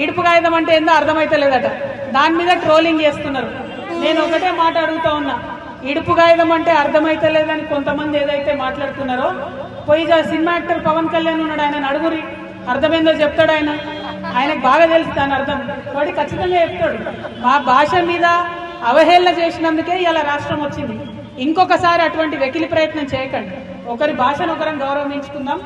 ఇడుపు కాగితం అంటే ఏందో అర్థమైతలేదట, దాని మీద ట్రోలింగ్ చేస్తున్నారు. నేను ఒకటే మాట అడుగుతా ఉన్నా, ఇడుపు కాగితం అంటే అర్థమైతలేదని కొంతమంది ఏదైతే మాట్లాడుతున్నారో, పోయి సినిమా యాక్టర్ పవన్ కళ్యాణ్ ఉన్నాడు, ఆయన అడుగురి, అర్థమైందో చెప్తాడు. ఆయనకు బాగా తెలుసు దాని అర్థం, వాడు ఖచ్చితంగా చెప్తాడు. మా భాష మీద అవహేళన చేసినందుకే ఇలా రాష్ట్రం వచ్చింది. ఇంకొకసారి అటువంటి వెకిలి ప్రయత్నం చేయకండి. ఒకరి భాషను ఒకరం గౌరవించుకుందాం,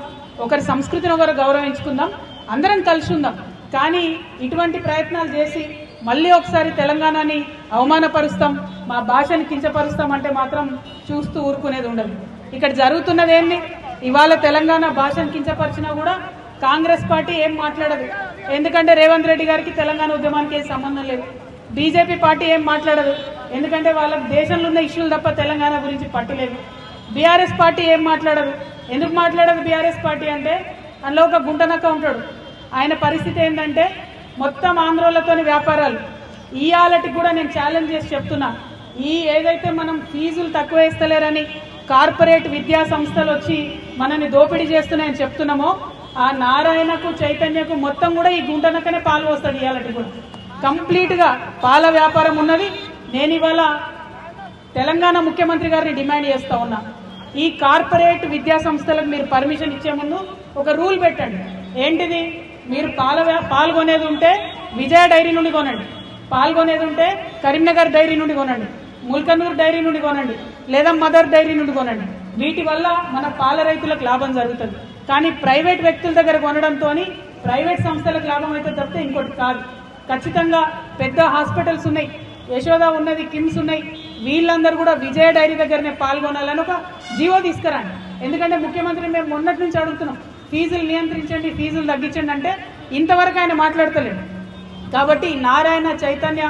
ఒకరి సంస్కృతిని ఒకరు గౌరవించుకుందాం, అందరం కలిసి ఉందాం. కానీ ఇటువంటి ప్రయత్నాలు చేసి మళ్ళీ ఒకసారి తెలంగాణని అవమానపరుస్తాం, మా భాషని కించపరుస్తాం అంటే మాత్రం చూస్తూ ఊరుకునేది ఉండదు. ఇక్కడ జరుగుతున్నది ఏంటి, ఇవాళ తెలంగాణ భాషను కించపరిచినా కూడా కాంగ్రెస్ పార్టీ ఏం మాట్లాడదు. ఎందుకంటే రేవంత్ రెడ్డి గారికి తెలంగాణ ఉద్యమానికి ఏం సంబంధం లేదు. బీజేపీ పార్టీ ఏం మాట్లాడదు, ఎందుకంటే వాళ్ళకి దేశంలో ఉన్న ఇష్యూలు తప్ప తెలంగాణ గురించి పట్టులేదు. బీఆర్ఎస్ పార్టీ ఏం మాట్లాడదు. ఎందుకు మాట్లాడదు బీఆర్ఎస్ పార్టీ అంటే, అందులో ఒక గుంటనక్క ఉంటాడు. ఆయన పరిస్థితి ఏంటంటే మొత్తం ఆంధ్రోలతోని వ్యాపారాలు. ఇయాలటికి కూడా నేను ఛాలెంజ్ చేసి చెప్తున్నా, ఏదైతే మనం ఫీజులు తక్కువ వేస్తలేరని కార్పొరేట్ విద్యా సంస్థలు వచ్చి మనల్ని దోపిడీ చేస్తున్నాయని చెప్తున్నామో, ఆ నారాయణకు చైతన్యకు మొత్తం కూడా ఈ గుంటనక్కనే పాలు వస్తుంది. ఇయాలటికి కూడా కంప్లీట్గా పాల వ్యాపారం ఉన్నది. నేను ఇవాళ తెలంగాణ ముఖ్యమంత్రి గారిని డిమాండ్ చేస్తా ఉన్నా, ఈ కార్పొరేట్ విద్యా సంస్థలకు మీరు పర్మిషన్ ఇచ్చే ముందు ఒక రూల్ పెట్టండి. ఏంటిది, మీరు పాల్గొనేది ఉంటే విజయ డైరీ నుండి కొనండి, పాల్గొనేది ఉంటే కరీంనగర్ డైరీ నుండి కొనండి, ముల్కనూర్ డైరీ నుండి కొనండి, లేదా మదర్ డైరీ నుండి కొనండి. వీటి వల్ల మన పాల రైతులకు లాభం జరుగుతుంది. కానీ ప్రైవేట్ వ్యక్తుల దగ్గర కొనడంతో ప్రైవేట్ సంస్థలకు లాభం అయితే తప్పితే ఇంకోటి కాదు. ఖచ్చితంగా పెద్ద హాస్పిటల్స్ ఉన్నాయి, యశోద ఉన్నది, కిమ్స్ ఉన్నాయి, వీళ్ళందరూ కూడా విజయ డైరీ దగ్గరనే పాల్గొనాలని ఒక జీవో తీసుకురండి. ఎందుకంటే ముఖ్యమంత్రి మేము మొన్నటి నుంచి అడుగుతున్నాం, ఫీజులు నియంత్రించండి, ఫీజులు తగ్గించండి అంటే ఇంతవరకు ఆయన మాట్లాడతలేడు. కాబట్టి నారాయణ చైతన్య,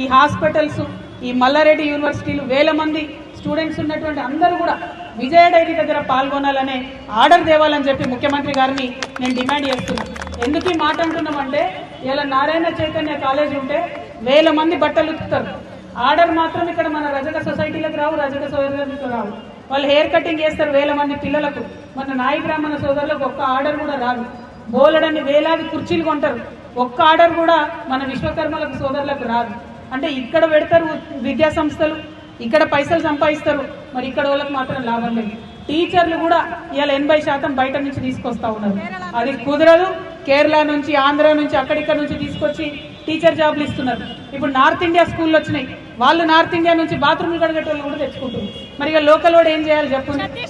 ఈ హాస్పిటల్స్, ఈ మల్లారెడ్డి యూనివర్సిటీలు, వేల మంది స్టూడెంట్స్ ఉన్నటువంటి అందరూ కూడా విజయ డైరీ దగ్గర పాల్గొనాలనే ఆర్డర్ తేవాలని చెప్పి ముఖ్యమంత్రి గారిని నేను డిమాండ్ చేస్తున్నాను. ఎందుకు ఈ మాట అంటున్నామంటే, ఇలా నారాయణ చైతన్య కాలేజ్ ఉంటే వేల మంది బట్టలు ఉతుకుతారు, ఆర్డర్ మాత్రం ఇక్కడ మన రజక సొసైటీలకు రావు, రజక సోదరులకు రావు. వాళ్ళు హెయిర్ కటింగ్ చేస్తారు వేల మంది పిల్లలకు, మన నాయి బ్రాహ్మణ సోదరులకు ఒక్క ఆర్డర్ కూడా రాదు. బోలెడన్ని వేలాది కుర్చీలు కొంటారు, ఒక్క ఆర్డర్ కూడా మన విశ్వకర్మలకు సోదరులకు రాదు. అంటే ఇక్కడ పెడతారు విద్యా సంస్థలు, ఇక్కడ పైసలు సంపాదిస్తారు, మరి ఇక్కడ వాళ్ళకి మాత్రం లాభం లేదు. టీచర్లు కూడా ఇవాళ 80% బయట నుంచి తీసుకొస్తా ఉన్నారు, అది కుదరదు. కేరళ నుంచి, ఆంధ్ర నుంచి, అక్కడిక్కడ నుంచి తీసుకొచ్చి టీచర్ జాబ్లు ఇస్తున్నారు. ఇప్పుడు నార్త్ ఇండియా స్కూళ్ళు వచ్చినాయి, వాళ్ళు నార్త్ ఇండియా నుంచి బాత్రూమ్లు కడిగేటోళ్ళు కూడా తెచ్చుకుంటున్నారు. మరి ఇక లోకల్ వాడు ఏం చేయాలి చెప్పండి?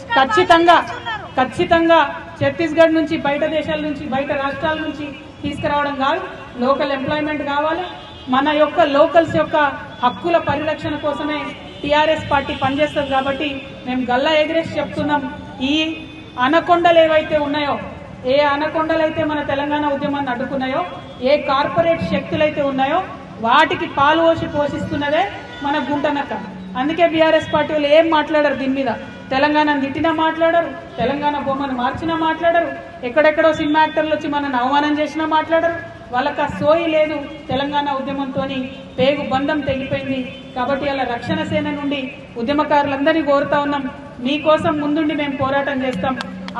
ఖచ్చితంగా ఛత్తీస్గఢ్ నుంచి, బయట దేశాల నుంచి, బయట రాష్ట్రాల నుంచి తీసుకురావడం కాదు, లోకల్ ఎంప్లాయ్మెంట్ కావాలి. మన యొక్క లోకల్స్ యొక్క హక్కుల పరిరక్షణ కోసమే టీఆర్ఎస్ పార్టీ పనిచేస్తుంది. కాబట్టి మేము గల్లా ఎగిరేసి చెప్తున్నాం, ఈ అనకొండలు ఏవైతే ఉన్నాయో, ఏ అనకొండలైతే మన తెలంగాణ ఉద్యమాన్ని అడ్డుకున్నాయో, ఏ కార్పొరేట్ శక్తులైతే ఉన్నాయో వాటికి పాలు పోషిస్తున్నదే మన గుంటనక్క. అందుకే బీఆర్ఎస్ పార్టీ వాళ్ళు ఏం మాట్లాడరు దీని మీద. తెలంగాణను తిట్టినా మాట్లాడరు, తెలంగాణ బొమ్మను మార్చినా మాట్లాడరు, ఎక్కడెక్కడో సినిమా యాక్టర్లు వచ్చి మనల్ని అవమానం చేసినా మాట్లాడరు. వాళ్ళకి ఆ సోయి లేదు. తెలంగాణ ఉద్యమంతో పేగు బంధం తెగిపోయింది. కాబట్టి అలా రక్షణ సేన నుండి ఉద్యమకారులందరినీ కోరుతా ఉన్నాం, మీకోసం ముందుండి మేము పోరాటం చేస్తాం.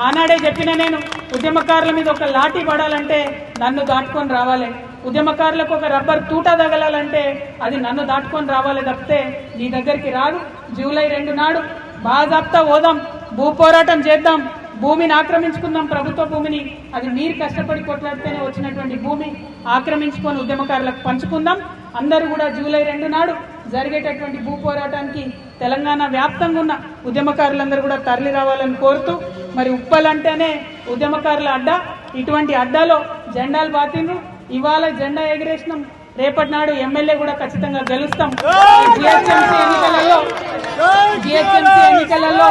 ఆనాడే చెప్పిన నేను, ఉద్యమకారుల మీద ఒక లాఠీ పడాలంటే నన్ను దాటుకొని రావాలి, ఉద్యమకారులకు ఒక రబ్బర్ తూటా తగలాలంటే అది నన్ను దాటుకొని రావాలి తప్పితే నీ దగ్గరికి రాదు. జూలై 2 నాడు బాజాప్తా పోదాం, భూ పోరాటం చేద్దాం, భూమిని ఆక్రమించుకుందాం, ప్రభుత్వ భూమిని. అది మీరు కష్టపడి కొట్లాడితేనే వచ్చినటువంటి భూమి ఆక్రమించుకొని ఉద్యమకారులకు పంచుకుందాం. అందరూ కూడా జూలై 2 నాడు జరిగేటటువంటి భూ పోరాటానికి తెలంగాణ వ్యాప్తంగా ఉన్న ఉద్యమకారులందరూ కూడా తరలి రావాలని కోరుతూ, మరి ఉప్పలంటేనే ఉద్యమకారుల అడ్డా, ఇటువంటి అడ్డాలో జెండాలు బాతిండ్రు. ఇవాళ జెండా ఎగిరేసినాం, రేపటి నాడు ఎమ్మెల్యే కూడా ఖచ్చితంగా గెలుస్తాం. జిహెచ్ఎంసీ ఎన్నికలలో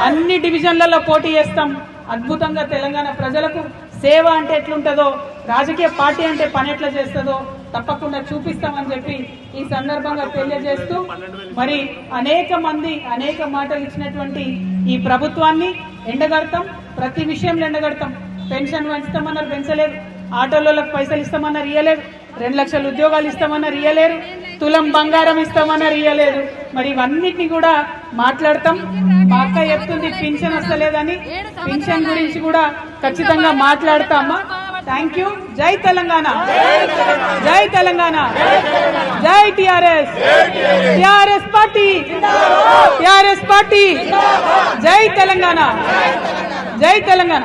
అన్ని డివిజన్లలో పోటీ చేస్తాం. అద్భుతంగా తెలంగాణ ప్రజలకు సేవ అంటే ఎట్లుంటుందో, రాజకీయ పార్టీ అంటే పని ఎట్లా చేస్తుందో తప్పకుండా చూపిస్తామని చెప్పి ఈ సందర్భంగా తెలియజేస్తూ, మరి అనేక మంది అనేక మాటలు ఇచ్చినటువంటి ఈ ప్రభుత్వాన్ని ఎండగడతాం, ప్రతి విషయంలో ఎండగడతాం. పెన్షన్ పెంచుతామన్నారు, పెంచలేదు. ఆటోలకు పైసలు ఇస్తామన్నారు, ఇయ్యలేదు. 2 లక్షల ఉద్యోగాలు ఇస్తామన్నారు, ఇయ్యలేరు. తులం బంగారం ఇస్తామన్నారు, ఇయ్యలేదు. మరి ఇవన్నిటిని కూడా మాట్లాడతాం. మా అక్క చెప్తుంది పింఛన్ వస్తలేదని, పింఛన్ గురించి కూడా ఖచ్చితంగా మాట్లాడతామా. Thank you. జై తెలంగాణ, జై తెలంగాణ, జై TRS, TRS party, TRS party, జై తెలంగాణ, జై తెలంగాణ.